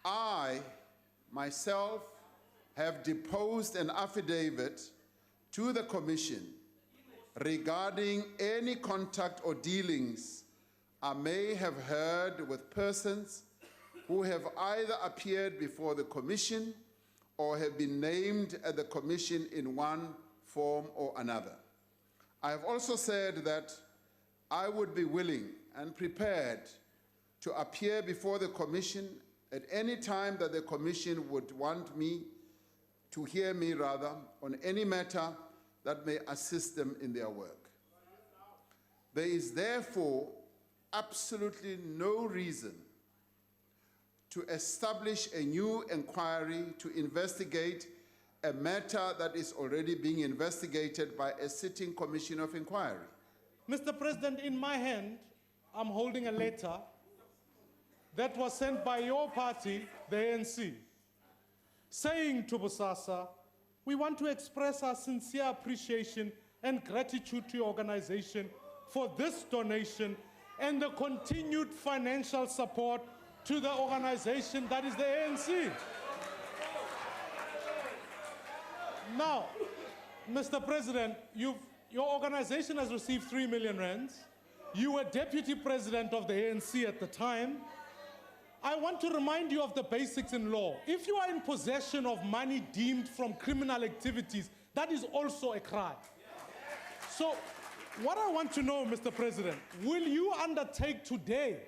I, myself, have deposed an affidavit to the Commission regarding any contact or dealings I may have heard with persons who have either appeared before the Commission or have been named at the Commission in one form or another. I have also said that I would be willing and prepared to appear before the Commission at any time that the Commission would want me to hear me on any matter that may assist them in their work. There is therefore absolutely no reason to establish a new inquiry to investigate a matter that is already being investigated by a sitting commission of inquiry. Mr. President, in my hand, I'm holding a letter that was sent by your party, the ANC, saying to Bosasa, we want to express our sincere appreciation and gratitude to your organization for this donation and the continued financial support to the organization that is the ANC. Now, Mr. President, your organization has received 3 million rands. You were deputy president of the ANC at the time. I want to remind you of the basics in law. If you are in possession of money deemed from criminal activities, that is also a crime. So, what I want to know, Mr. President, will you undertake today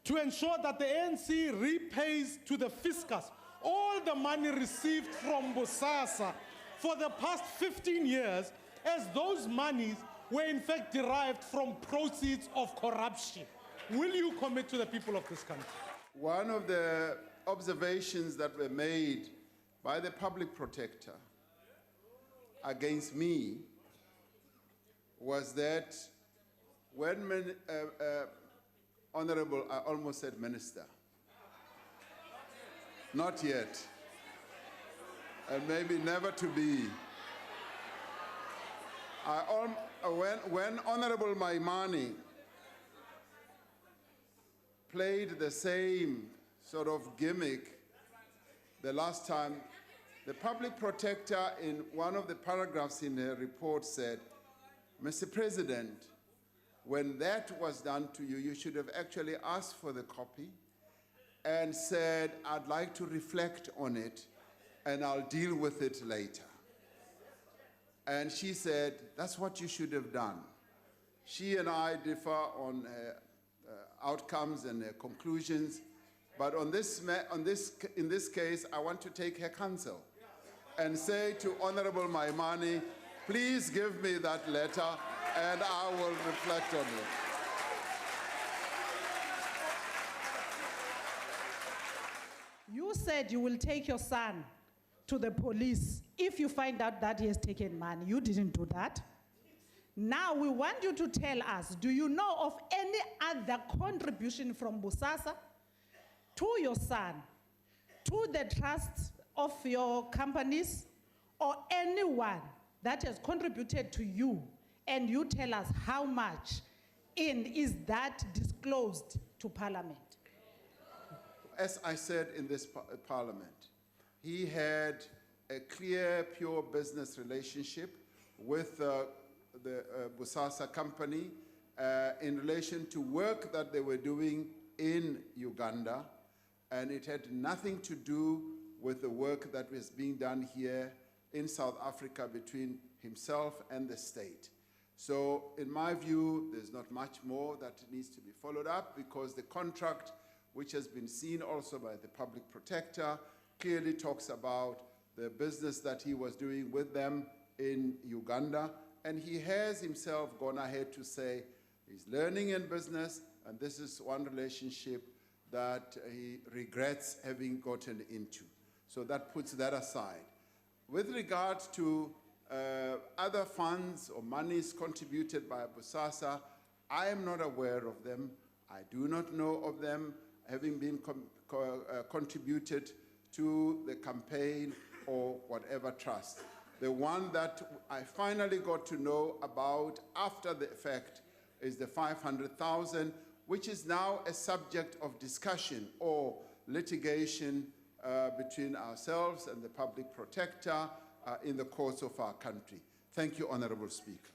to ensure that the ANC repays to the fiscus all the money received from Bosasa for the past 15 years, as those monies were in fact derived from proceeds of corruption? Will you commit to the people of this country? One of the observations that were made by the public protector against me was that when Honorable, I almost said minister, not yet, and maybe never to be. When Honorable Maimane played the same sort of gimmick the last time, the public protector in one of the paragraphs in her report said, Mr. President, when that was done to you, you should have actually asked for the copy and said, I'd like to reflect on it and I'll deal with it later. And she said, that's what you should have done. She and I differ on outcomes and conclusions, but in this case, I want to take her counsel and say to Honorable Maimane, please give me that letter and I will reflect on it. You said you will take your son to the police if you find out that he has taken money. You didn't do that. Now we want you to tell us, do you know of any other contribution from Bosasa to your son, to the trusts of your companies, or anyone that has contributed to you, and you tell us how much, and is that disclosed to Parliament? As I said in this Parliament, he had a clear, pure business relationship with the Bosasa company in relation to work that they were doing in Uganda, and it had nothing to do with the work that was being done here in South Africa between himself and the state. So in my view, there's not much more that needs to be followed up, because the contract, which has been seen also by the public protector, clearly talks about the business that he was doing with them in Uganda, and he has himself gone ahead to say he's learning in business, and this is one relationship that he regrets having gotten into. So that puts that aside. With regard to other funds or monies contributed by Bosasa, I am not aware of them. I do not know of them having been contributed to the campaign or whatever trust. The one that I finally got to know about after the effect is the 500,000, which is now a subject of discussion, or litigation between ourselves and the public protector in the courts of our country. Thank you, Honorable Speaker.